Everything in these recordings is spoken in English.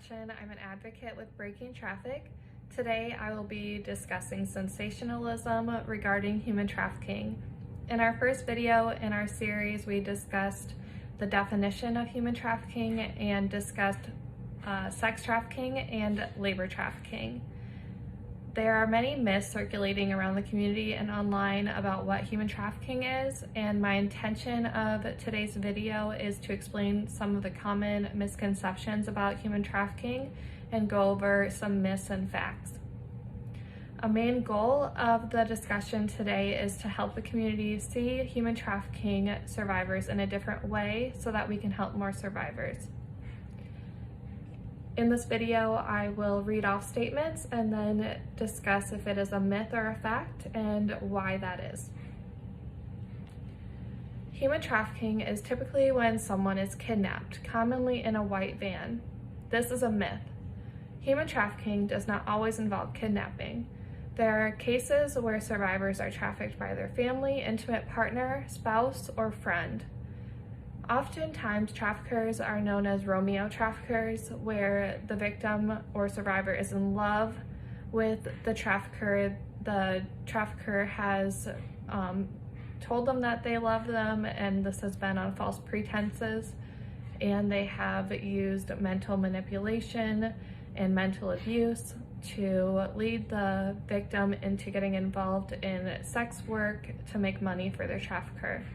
introduction, I'm an advocate with Breaking Traffic. Today I will be discussing sensationalism regarding human trafficking. In our first video in our series, we discussed the definition of human trafficking and discussed sex trafficking and labor trafficking. There are many myths circulating around the community and online about what human trafficking is, and my intention of today's video is to explain some of the common misconceptions about human trafficking and go over some myths and facts. A main goal of the discussion today is to help the community see human trafficking survivors in a different way so that we can help more survivors. In this video, I will read off statements and then discuss if it is a myth or a fact and why that is. Human trafficking is typically when someone is kidnapped, commonly in a white van. This is a myth. Human trafficking does not always involve kidnapping. There are cases where survivors are trafficked by their family, intimate partner, spouse, or friend. Oftentimes, traffickers are known as Romeo traffickers, where the victim or survivor is in love with the trafficker. The trafficker has told them that they love them, and this has been on false pretenses, and they have used mental manipulation and mental abuse to lead the victim into getting involved in sex work to make money for their trafficker.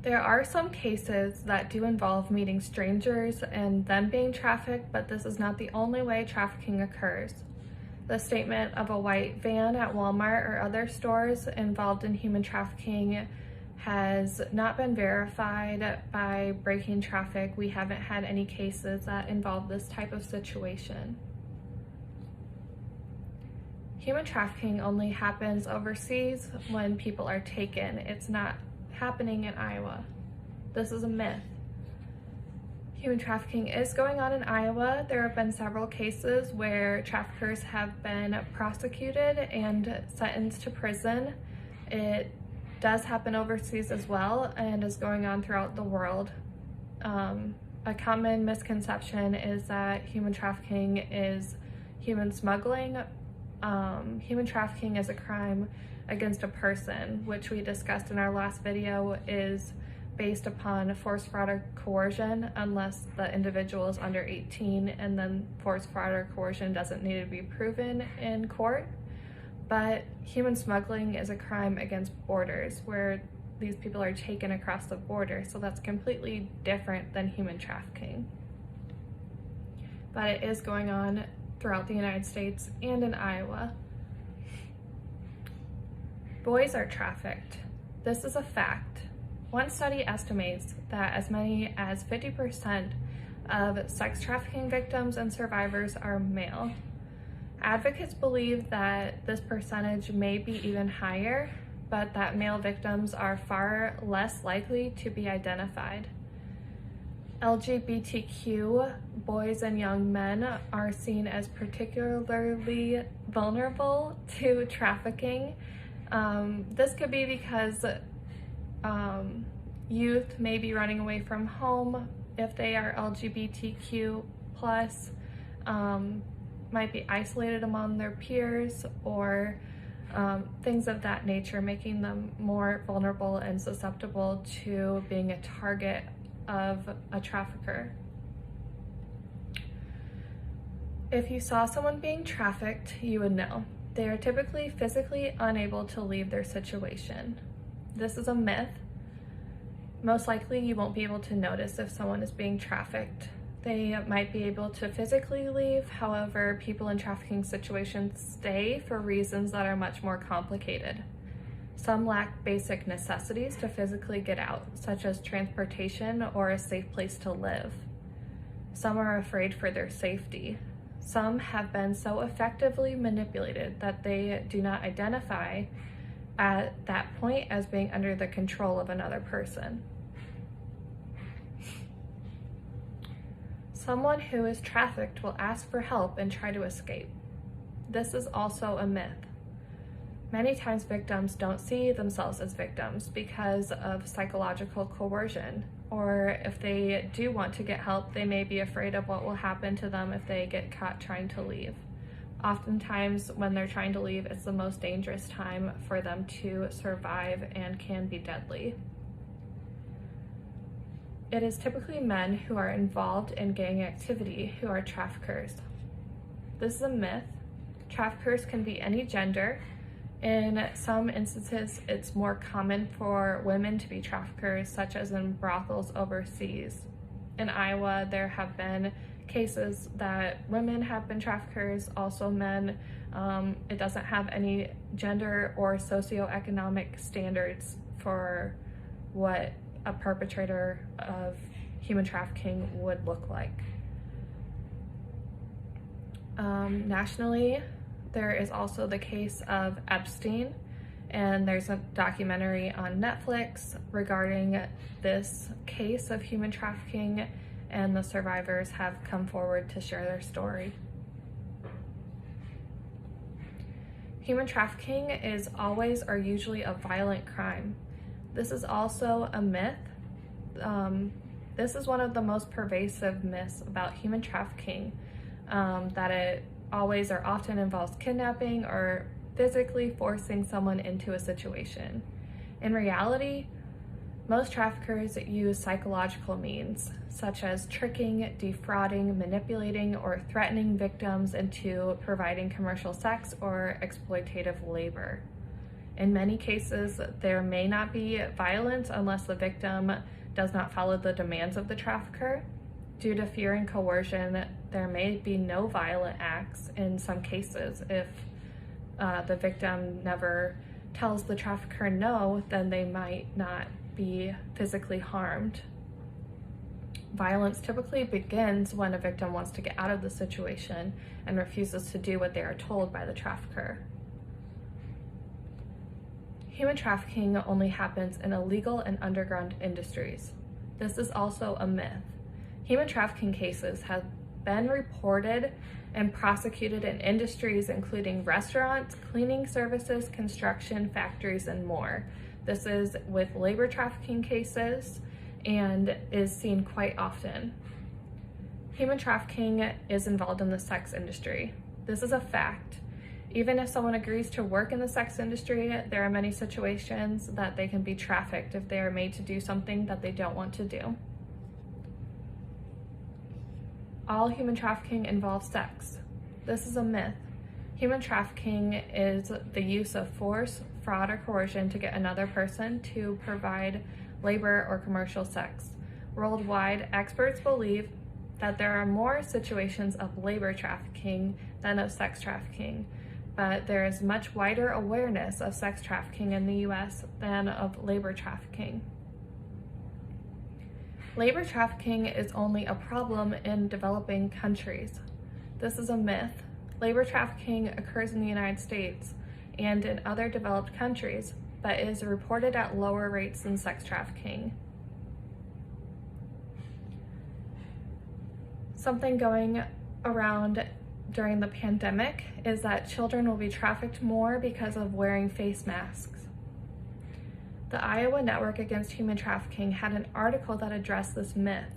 There are some cases that do involve meeting strangers and them being trafficked, but this is not the only way trafficking occurs. The statement of a white van at Walmart or other stores involved in human trafficking has not been verified by Breaking Traffic. We haven't had any cases that involve this type of situation. Human trafficking only happens overseas when people are taken. It's not happening in Iowa. This is a myth. Human trafficking is going on in Iowa. There have been several cases where traffickers have been prosecuted and sentenced to prison. It does happen overseas as well and is going on throughout the world. A common misconception is that human trafficking is human smuggling. Human trafficking is a crime against a person, which we discussed in our last video is based upon force, fraud, or coercion unless the individual is under 18, and then force, fraud, or coercion doesn't need to be proven in court. But human smuggling is a crime against borders where these people are taken across the border, so that's completely different than human trafficking. But it is going on throughout the United States and in Iowa. Boys are trafficked. This is a fact. One study estimates that as many as 50% of sex trafficking victims and survivors are male. Advocates believe that this percentage may be even higher, but that male victims are far less likely to be identified. LGBTQ boys and young men are seen as particularly vulnerable to trafficking. This could be because youth may be running away from home if they are LGBTQ+, might be isolated among their peers, or things of that nature, making them more vulnerable and susceptible to being a target of a trafficker. If you saw someone being trafficked, you would know. They are typically physically unable to leave their situation. This is a myth. Most likely you won't be able to notice if someone is being trafficked. They might be able to physically leave, however, people in trafficking situations stay for reasons that are much more complicated. Some lack basic necessities to physically get out, such as transportation or a safe place to live. Some are afraid for their safety. Some have been so effectively manipulated that they do not identify at that point as being under the control of another person. Someone who is trafficked will ask for help and try to escape. This is also a myth. Many times victims don't see themselves as victims because of psychological coercion, or if they do want to get help, they may be afraid of what will happen to them if they get caught trying to leave. Oftentimes, when they're trying to leave, it's the most dangerous time for them to survive and can be deadly. It is typically men who are involved in gang activity who are traffickers. This is a myth. Traffickers can be any gender. In some instances, it's more common for women to be traffickers, such as in brothels overseas. In Iowa, there have been cases that women have been traffickers, also men. It doesn't have any gender or socioeconomic standards for what a perpetrator of human trafficking would look like. Nationally, there is also the case of Epstein, and there's a documentary on Netflix regarding this case of human trafficking, and the survivors have come forward to share their story. Human trafficking is always or usually a violent crime. This is also a myth. This is one of the most pervasive myths about human trafficking, that it always or often involves kidnapping or physically forcing someone into a situation. In reality, most traffickers use psychological means, such as tricking, defrauding, manipulating, or threatening victims into providing commercial sex or exploitative labor. In many cases, there may not be violence unless the victim does not follow the demands of the trafficker. Due to fear and coercion, there may be no violent acts in some cases. If the victim never tells the trafficker no, then they might not be physically harmed. Violence typically begins when a victim wants to get out of the situation and refuses to do what they are told by the trafficker. Human trafficking only happens in illegal and underground industries. This is also a myth. Human trafficking cases have been reported and prosecuted in industries including restaurants, cleaning services, construction, factories, and more. This is with labor trafficking cases and is seen quite often. Human trafficking is involved in the sex industry. This is a fact. Even if someone agrees to work in the sex industry, there are many situations that they can be trafficked if they are made to do something that they don't want to do. All human trafficking involves sex. This is a myth. Human trafficking is the use of force, fraud, or coercion to get another person to provide labor or commercial sex. Worldwide, experts believe that there are more situations of labor trafficking than of sex trafficking, but there is much wider awareness of sex trafficking in the US than of labor trafficking. Labor trafficking is only a problem in developing countries. This is a myth. Labor trafficking occurs in the United States and in other developed countries, but is reported at lower rates than sex trafficking. Something going around during the pandemic is that children will be trafficked more because of wearing face masks. The Iowa Network Against Human Trafficking had an article that addressed this myth.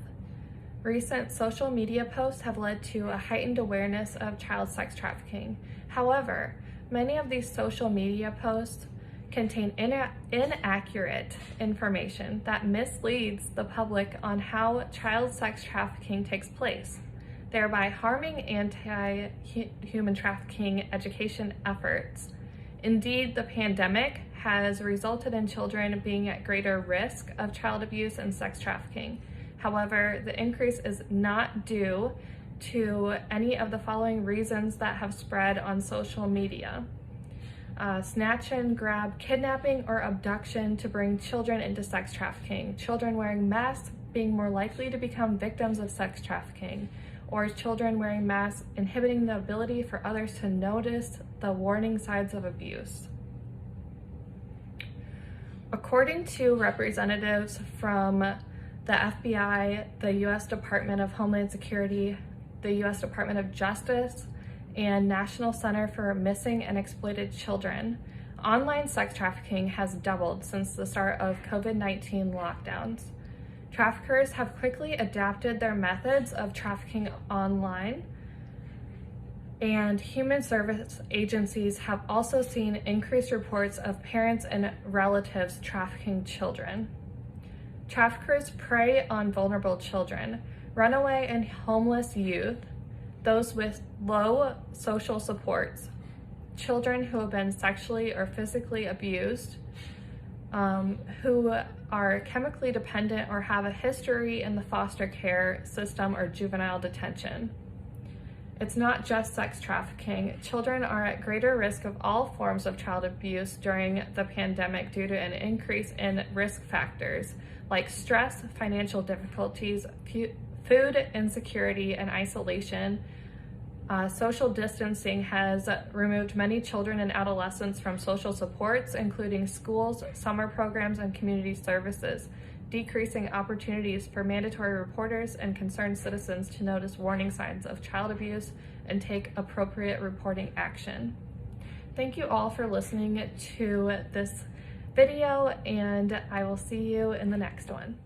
Recent social media posts have led to a heightened awareness of child sex trafficking. However, many of these social media posts contain inaccurate information that misleads the public on how child sex trafficking takes place, thereby harming anti-human trafficking education efforts. Indeed, the pandemic has resulted in children being at greater risk of child abuse and sex trafficking. However, the increase is not due to any of the following reasons that have spread on social media. Snatch and grab, kidnapping, or abduction to bring children into sex trafficking, children wearing masks being more likely to become victims of sex trafficking, or children wearing masks inhibiting the ability for others to notice the warning signs of abuse. According to representatives from the FBI, the U.S. Department of Homeland Security, the U.S. Department of Justice, and National Center for Missing and Exploited Children, Online sex trafficking has doubled since the start of COVID-19 lockdowns. Traffickers have quickly adapted their methods of trafficking online, and human service agencies have also seen increased reports of parents and relatives trafficking children. Traffickers prey on vulnerable children, runaway and homeless youth, those with low social supports, children who have been sexually or physically abused, who are chemically dependent or have a history in the foster care system or juvenile detention. It's not just sex trafficking. Children are at greater risk of all forms of child abuse during the pandemic due to an increase in risk factors like stress, financial difficulties, food insecurity, and isolation. Social distancing has removed many children and adolescents from social supports, including schools, summer programs, and community services, decreasing opportunities for mandatory reporters and concerned citizens to notice warning signs of child abuse and take appropriate reporting action. Thank you all for listening to this video, and I will see you in the next one.